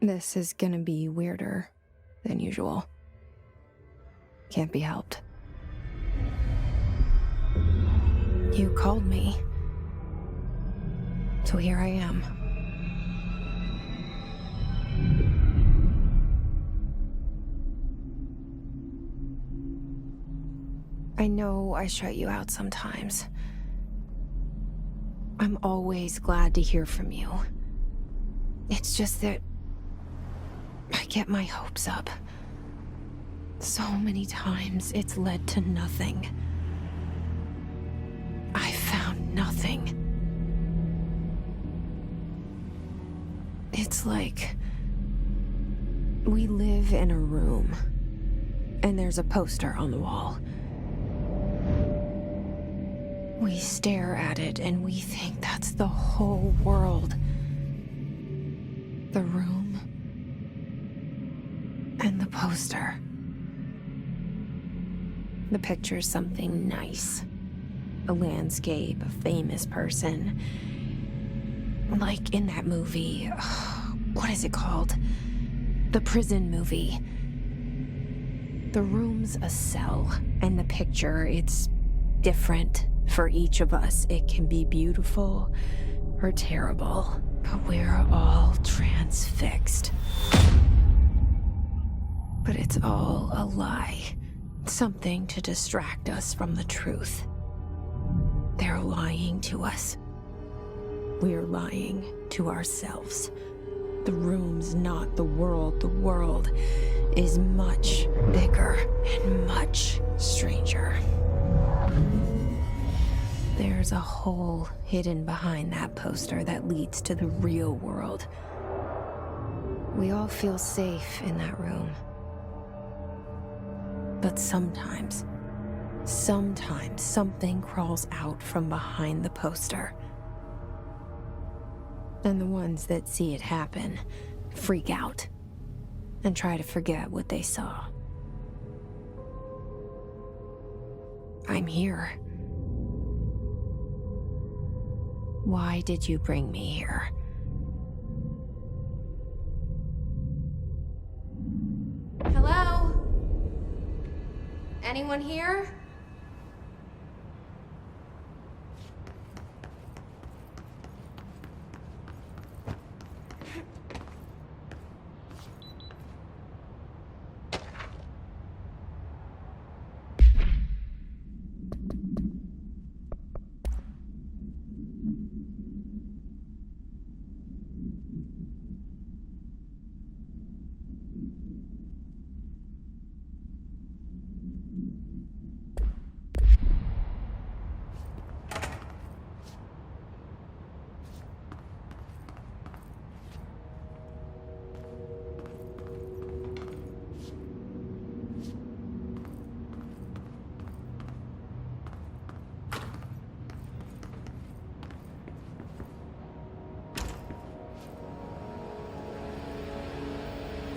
This is gonna be weirder than usual. Can't be helped. You called me. So here I am. I know I shut you out sometimes. I'm always glad to hear from you. It's just that I get my hopes up. So many times it's led to nothing. I found nothing. It's like we live in a room, and there's a poster on the wall. We stare at it and we think that's the whole world. The room and the poster. The picture's something nice. A landscape, a famous person. Like in that movie, what is it called? The prison movie. The room's a cell, and the picture, it's different for each of us. It can be beautiful or terrible, but we're all transfixed. But it's all a lie. Something to distract us from the truth. They're lying to us. We're lying to ourselves. The room's not the world. The world is much bigger and much stranger. There's a hole hidden behind that poster that leads to the real world. We all feel safe in that room. But sometimes something crawls out from behind the poster. And the ones that see it happen freak out and try to forget what they saw. I'm here. Why did you bring me here? Hello? Anyone here?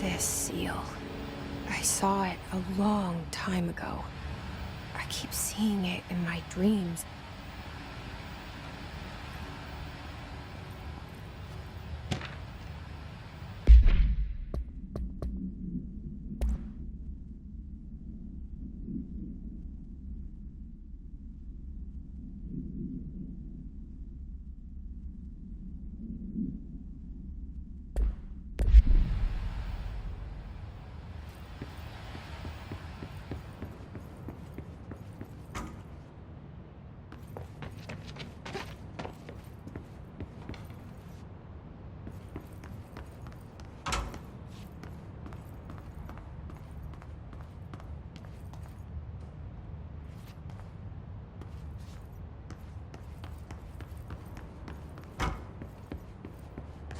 This seal. I saw it a long time ago. I keep seeing it in my dreams.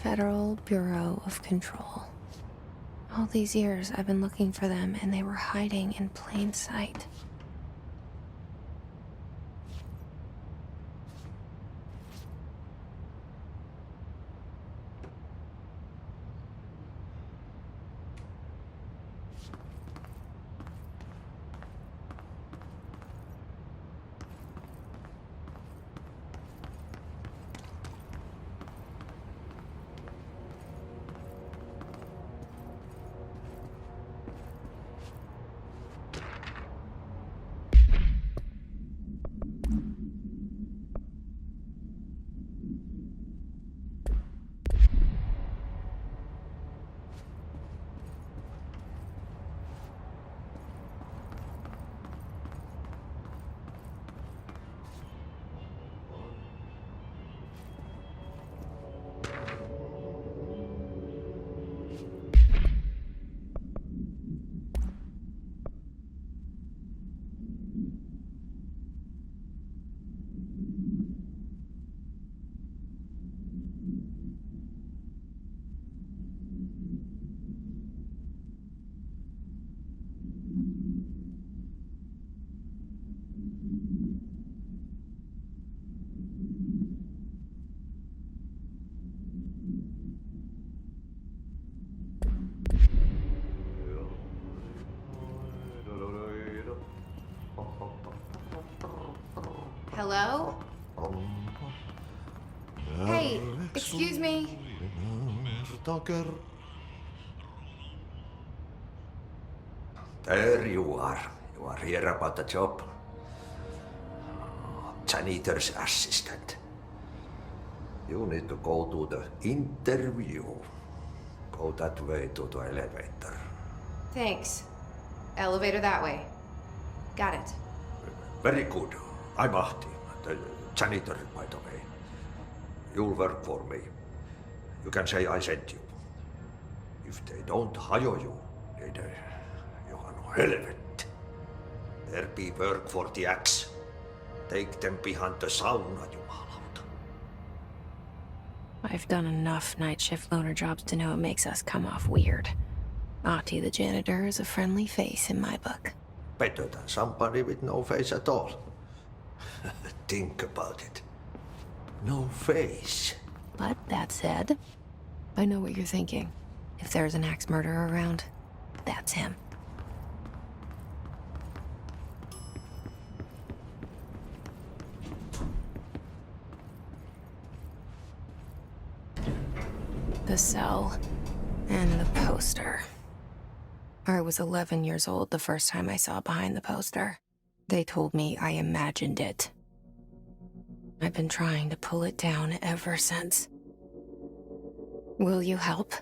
Federal Bureau of Control. All these years I've been looking for them, and they were hiding in plain sight. Hello? Hey, excuse me. There you are. You are here about the job. Janitor's assistant. You need to go to the interview. Go that way to the elevator. Thanks. Elevator that way. Got it. Very good. I'm Ahti, the janitor, by the way. You'll work for me. You can say I sent you. If they don't hire you, niin johan on helvet. There be work for the axe. Take them behind the sauna, jumalauta. I've done enough night shift loner jobs to know it makes us come off weird. Ahti the janitor is a friendly face in my book. Better than somebody with no face at all. Think about it. No face. But that said, I know what you're thinking. If there's an axe murderer around, that's him. The cell and the poster. I was 11 years old the first time I saw behind the poster. They told me I imagined it. I've been trying to pull it down ever since. Will you help?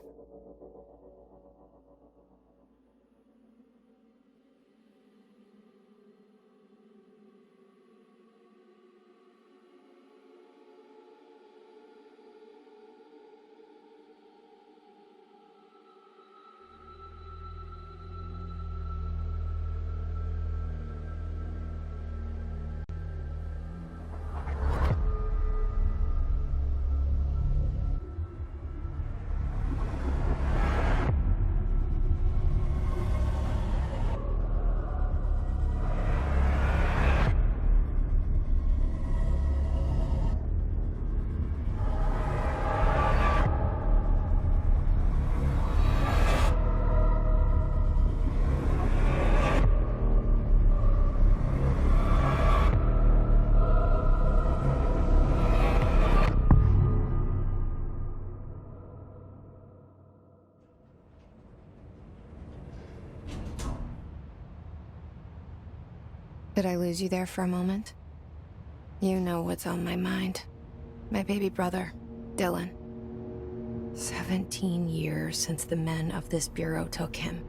Did I lose you there for a moment? You know what's on my mind. My baby brother, Dylan. 17 years since the men of this bureau took him.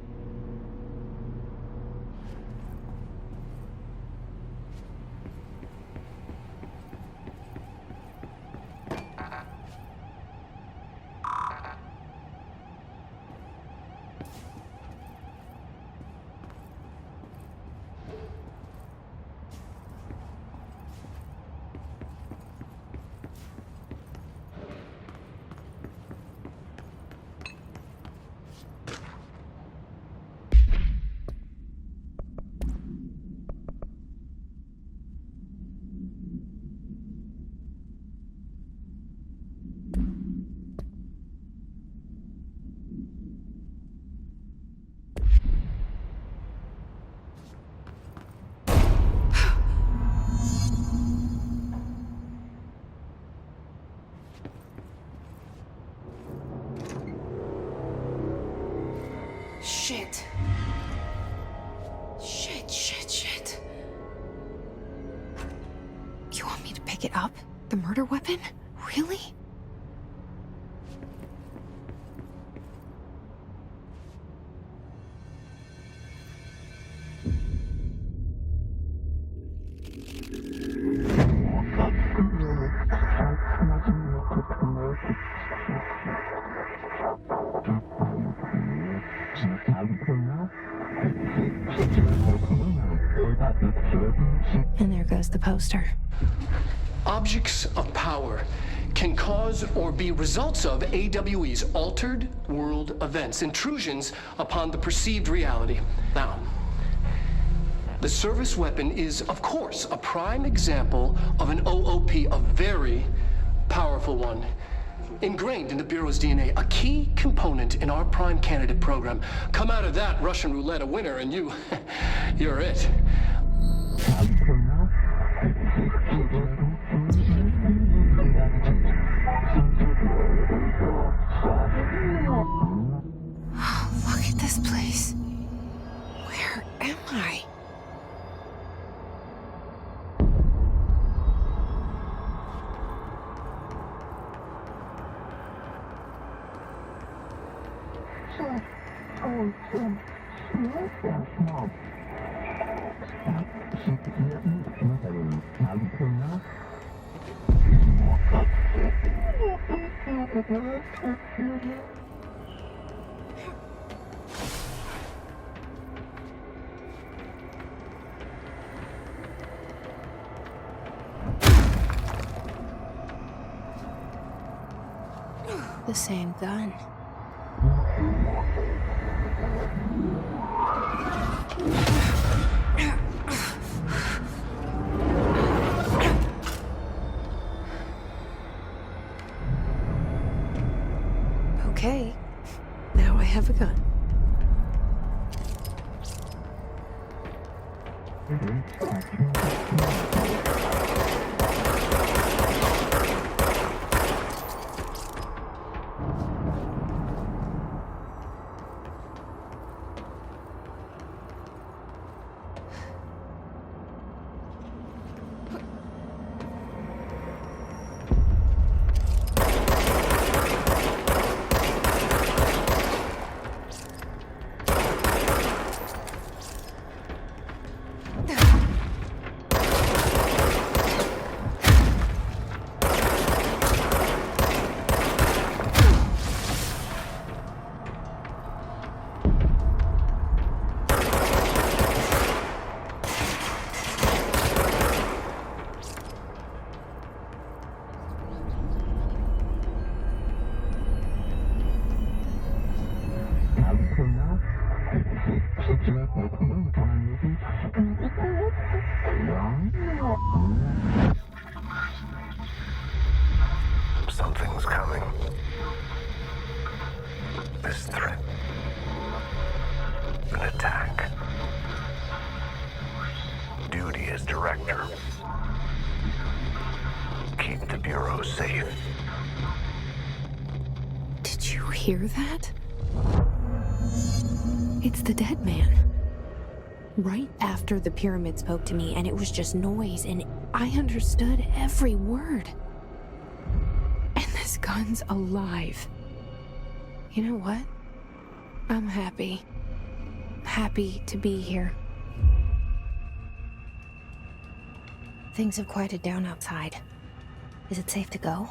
Shit. Shit. You want me to pick it up? The murder weapon? Really? And there goes the poster. Objects of power can cause or be results of AWE's altered world events, intrusions upon the perceived reality. Now, the service weapon is, of course, a prime example of an OOP, a very powerful one, ingrained in the Bureau's DNA, a key component in our prime candidate program. Come out of that Russian roulette a winner and you're it. The same gun. Okay, now I have a gun. Something's coming. This threat. An attack. Duty as director. Keep the Bureau safe. Did you hear that? It's the dead man. Right after the pyramid spoke to me, and it was just noise, and I understood every word. And this gun's alive. You know what? I'm happy. Happy to be here. Things have quieted down outside. Is it safe to go?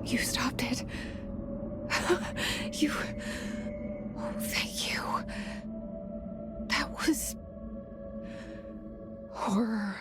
You stopped it. You... Oh, thank you. That was... horror.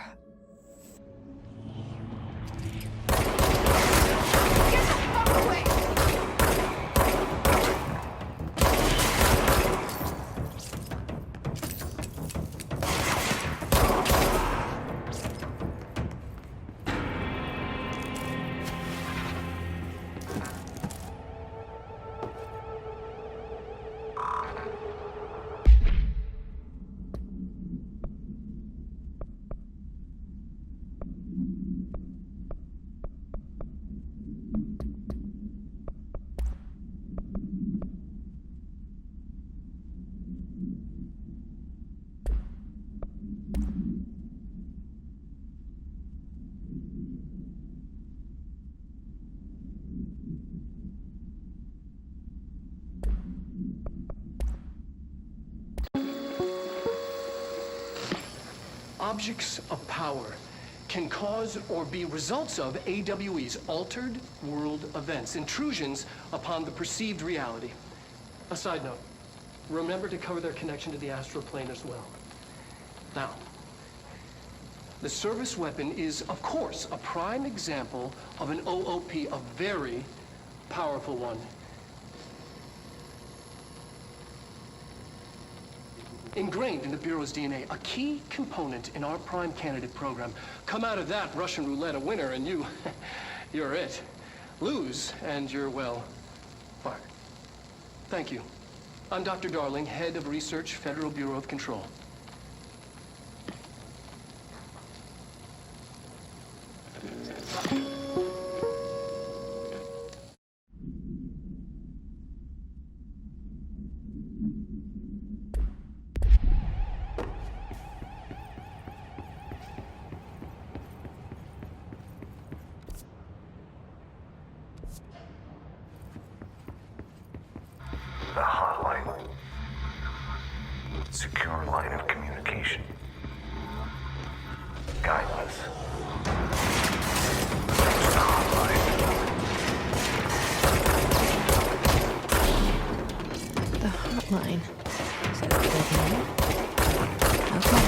Objects of power can cause or be results of AWE's altered world events, intrusions upon the perceived reality. A side note, remember to cover their connection to the astral plane as well. Now, the service weapon is, of course, a prime example of an OOP, a very powerful one. ingrained in the Bureau's DNA, a key component in our prime candidate program. Come out of that Russian roulette a winner, and you're it. Lose, and you're, well, fired. Thank you. I'm Dr. Darling, head of research, Federal Bureau of Control. The hotline. Secure line of communication. Guideless. The hotline. The hotline. Is that a good name? Okay.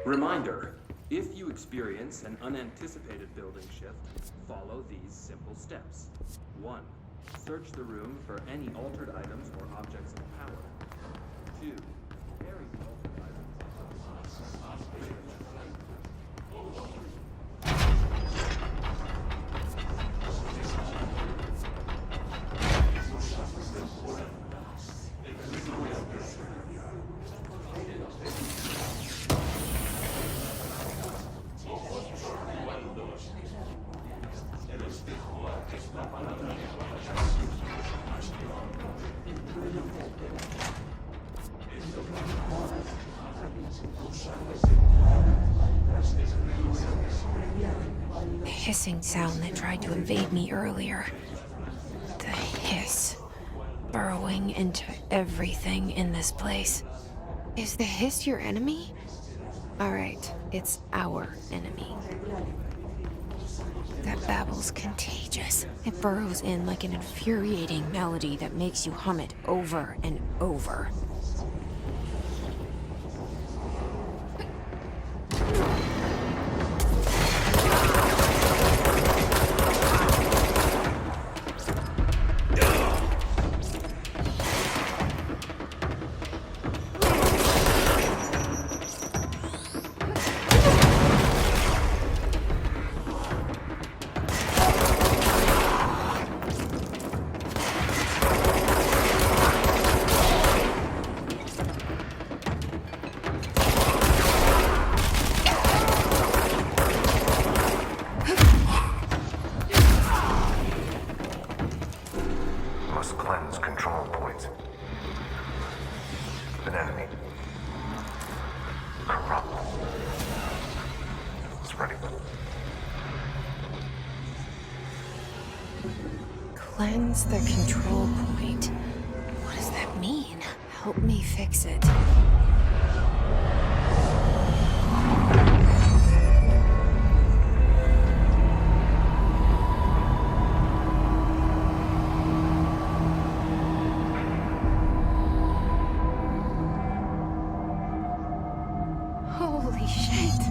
Reminder, if you experience an unanticipated building shift, follow these simple steps. 1. Search the room for any altered items or objects of power. 2. Carry the altered items. The hissing sound that tried to invade me earlier. The hiss. Burrowing into everything in this place. Is the hiss your enemy? Alright, it's our enemy. That babble's contagious. It burrows in like an infuriating melody that makes you hum it over and over. Must cleanse control points. An enemy. Corrupt. It's ready. Cleanse the control point. What does that mean? Help me fix it. Holy shit!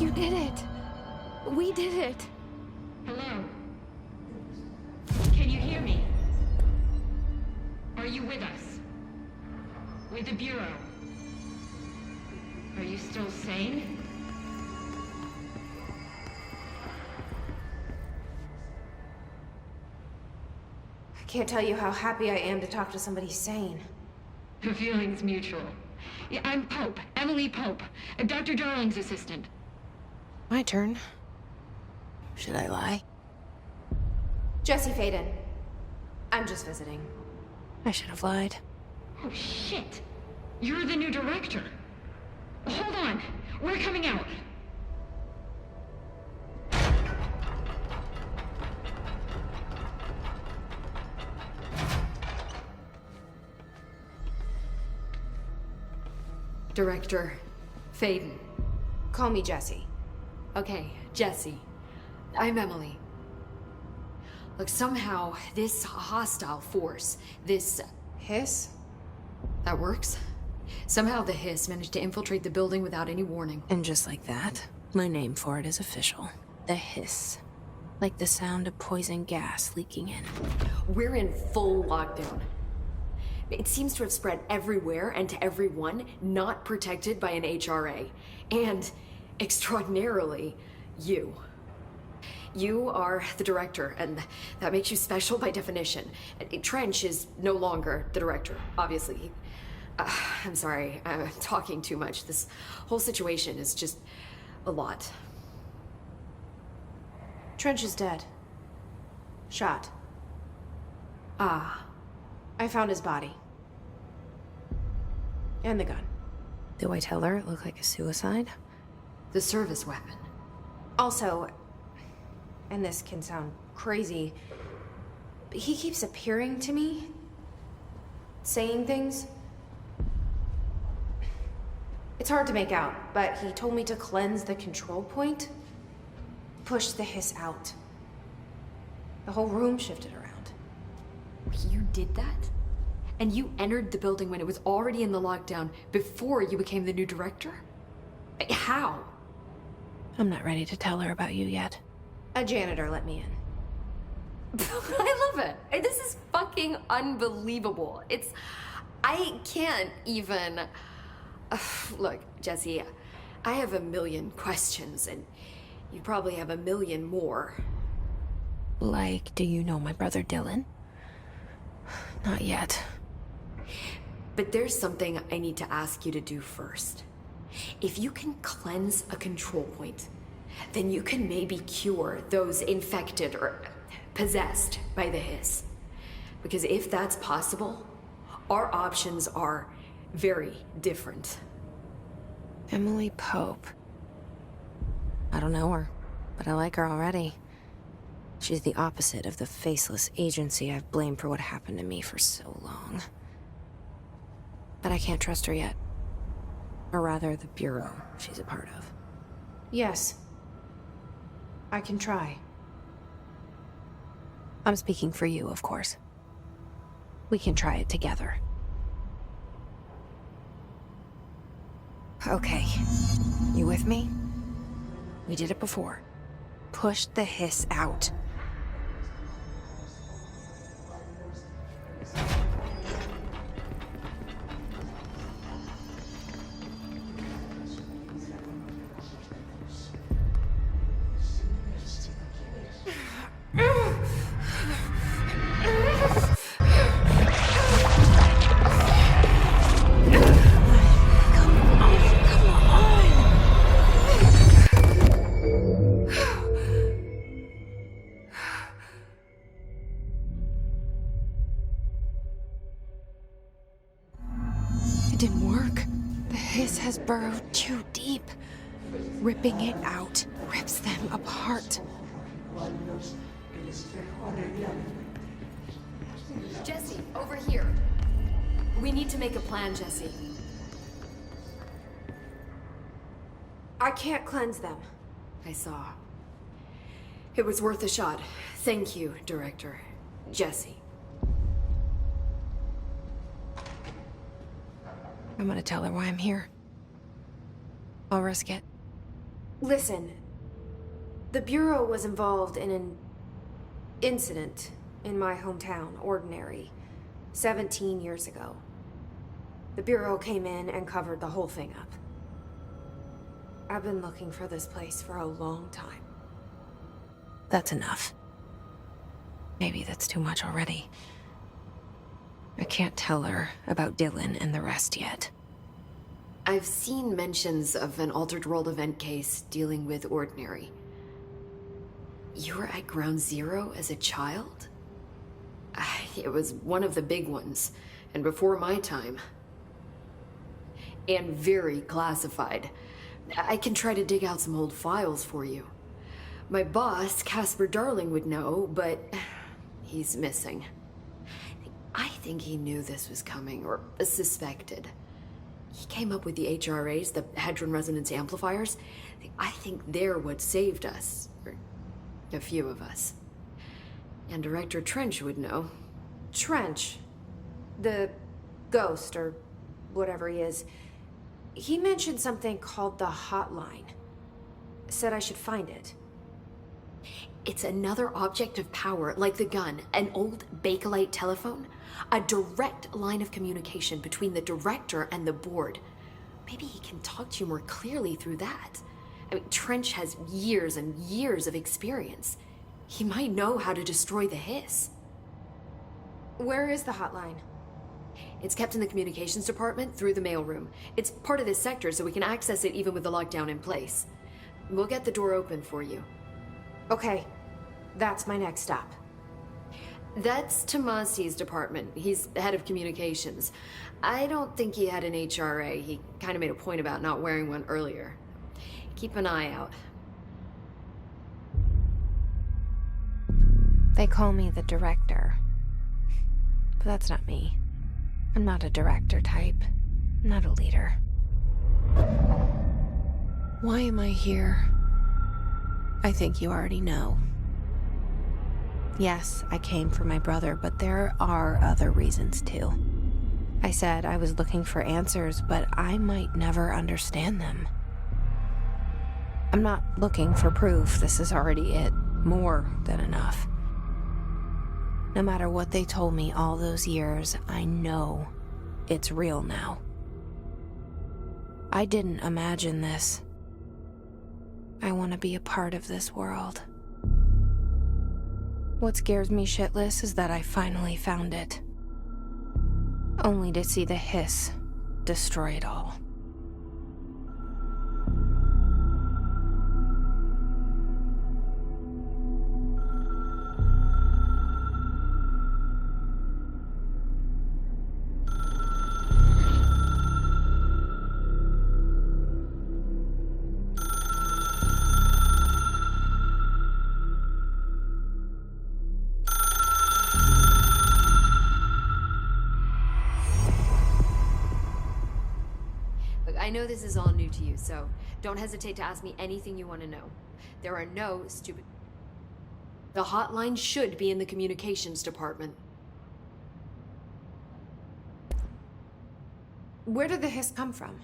You did it! We did it! Hello? Can you hear me? Are you with us? With the Bureau? Are you still sane? I can't tell you how happy I am to talk to somebody sane. The feeling's mutual. Yeah, I'm Pope, Emily Pope, Dr. Darling's assistant. My turn. Should I lie? Jesse Faden. I'm just visiting. I should have lied. Oh, shit. You're the new director. Hold on. We're coming out. Director Faden. Call me Jesse. Okay, Jesse. I'm Emily. Look, somehow this hostile force, this Hiss? that works. Somehow the hiss managed to infiltrate the building without any warning. And just like that, my name for it is official. The hiss. Like the sound of poison gas leaking in. We're in full lockdown. It seems to have spread everywhere and to everyone not protected by an HRA. And, extraordinarily, you. You are the director, and that makes you special by definition. Trench is no longer the director, obviously. I'm sorry, I'm talking too much. This whole situation is just a lot. Trench is dead. Shot. Ah, I found his body. And the gun. Do I tell her it looked like a suicide? the service weapon. Also, and this can sound crazy, but he keeps appearing to me, saying things. It's hard to make out, but he told me to cleanse the control point, push the hiss out. The whole room shifted around. You did that? And you entered the building when it was already in the lockdown before you became the new director? How? I'm not ready to tell her about you yet. A janitor let me in. I love it. This is fucking unbelievable. I can't even... Look, Jesse, I have a million questions, and you probably have a million more. Like, do you know my brother Dylan? Not yet. But there's something I need to ask you to do first. If you can cleanse a control point, then you can maybe cure those infected or possessed by the hiss. Because if that's possible, our options are very different. Emily Pope. I don't know her, but I like her already. She's the opposite of the faceless agency I've blamed for what happened to me for so long. But I can't trust her yet. Or rather, the Bureau she's a part of. Yes. I can try. I'm speaking for you, of course. We can try it together. Okay. You with me? We did it before. Push the hiss out. Has burrowed too deep. Ripping it out rips them apart. Jesse, over here. We need to make a plan, Jesse. I can't cleanse them. I saw. It was worth a shot. Thank you, Director. Jesse. I'm gonna tell her why I'm here. I'll risk it. Listen, the Bureau was involved in an incident in my hometown, Ordinary, 17 years ago. The Bureau came in and covered the whole thing up. I've been looking for this place for a long time. That's enough. Maybe that's too much already. I can't tell her about Dylan and the rest yet. I've seen mentions of an Altered World event case dealing with Ordinary. You were at Ground Zero as a child? It was one of the big ones, and before my time. And very classified. I can try to dig out some old files for you. My boss, Casper Darling, would know, but he's missing. I think he knew this was coming, or suspected. He came up with the HRAs, the Hadron Resonance Amplifiers. I think they're what saved us. Or a few of us. And Director Trench would know. Trench. The ghost, or whatever he is. He mentioned something called the hotline. Said I should find it. It's another object of power, like the gun, an old Bakelite telephone. A direct line of communication between the director and the board. Maybe he can talk to you more clearly through that. I mean, Trench has years and years of experience. He might know how to destroy the hiss. Where is the hotline? It's kept in the communications department through the mailroom. It's part of this sector, so we can access it even with the lockdown in place. We'll get the door open for you. Okay, that's my next stop. That's Tomasi's department. He's the head of communications. I don't think he had an HRA. He kind of made a point about not wearing one earlier. Keep an eye out. They call me the director. But that's not me. I'm not a director type. I'm not a leader. Why am I here? I think you already know. Yes, I came for my brother, but there are other reasons too. I said I was looking for answers, but I might never understand them. I'm not looking for proof. This is already it. More than enough. No matter what they told me all those years, I know it's real now. I didn't imagine this. I want to be a part of this world. What scares me shitless is that I finally found it. Only to see the hiss destroy it all. I know this is all new to you, so don't hesitate to ask me anything you want to know. There are no stupid... The hotline should be in the communications department. Where did the hiss come from?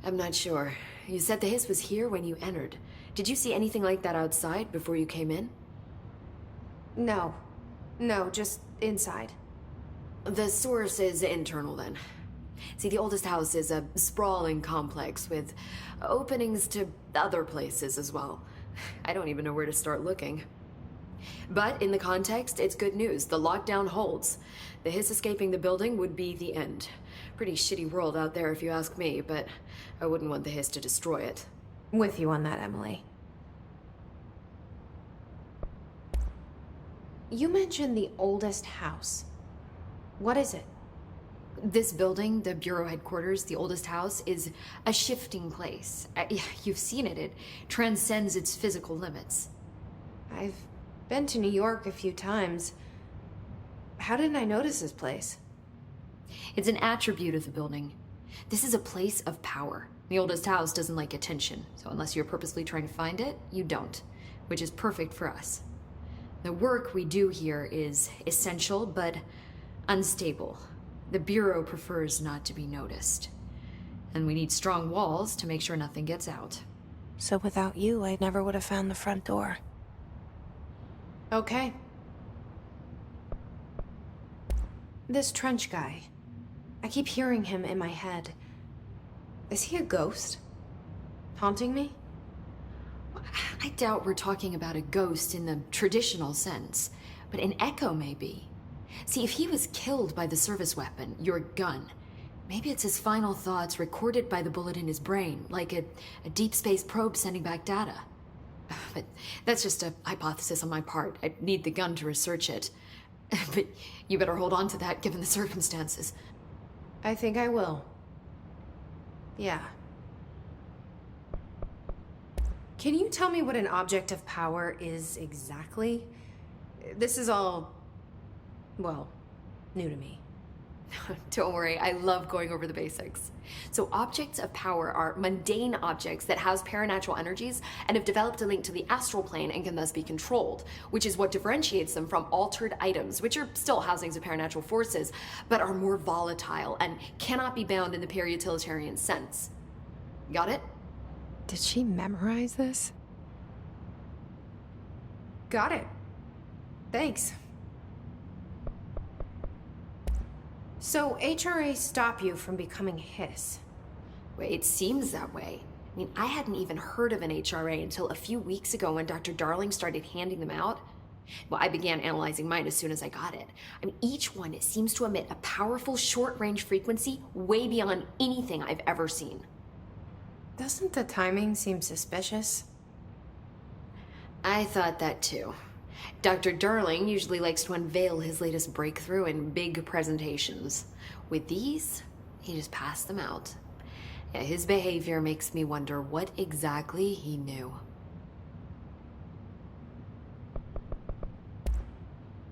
I'm not sure. You said the hiss was here when you entered. Did you see anything like that outside before you came in? No. No, just inside. The source is internal then. See, the oldest house is a sprawling complex with openings to other places as well. I don't even know where to start looking. But in the context, it's good news. The lockdown holds. The hiss escaping the building would be the end. Pretty shitty world out there if you ask me, but I wouldn't want the hiss to destroy it. With you on that, Emily. You mentioned the oldest house. What is it? This building, the Bureau headquarters, the oldest house, is a shifting place. You've seen it. It transcends its physical limits. I've been to New York a few times. How didn't I notice this place? It's an attribute of the building. This is a place of power. The oldest house doesn't like attention, so unless you're purposely trying to find it, you don't, which is perfect for us. The work we do here is essential, but unstable. The Bureau prefers not to be noticed. And we need strong walls to make sure nothing gets out. So without you, I never would have found the front door. Okay. This Trench guy. I keep hearing him in my head. Is he a ghost? Haunting me? I doubt we're talking about a ghost in the traditional sense, but an echo maybe. See, if he was killed by the service weapon, your gun, maybe it's his final thoughts recorded by the bullet in his brain, like a deep space probe sending back data. But that's just a hypothesis on my part. I'd need the gun to research it. But you better hold on to that given the circumstances. I think I will. Yeah. Can you tell me what an object of power is exactly? This is all, well, new to me. Don't worry, I love going over the basics. So objects of power are mundane objects that house paranatural energies and have developed a link to the astral plane and can thus be controlled, which is what differentiates them from altered items, which are still housings of paranatural forces, but are more volatile and cannot be bound in the peri-utilitarian sense. Got it? Did she memorize this? Got it. Thanks. So HRA stop you from becoming his? Well, it seems that way. I mean, I hadn't even heard of an HRA until a few weeks ago when Dr. Darling started handing them out. Well, I began analyzing mine as soon as I got it. I mean, each one seems to emit a powerful short-range frequency way beyond anything I've ever seen. Doesn't the timing seem suspicious? I thought that too. Dr. Darling usually likes to unveil his latest breakthrough in big presentations. With these, he just passed them out. Yeah, his behavior makes me wonder what exactly he knew.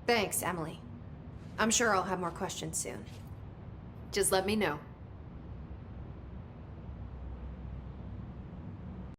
Thanks, Emily. I'm sure I'll have more questions soon. Just let me know.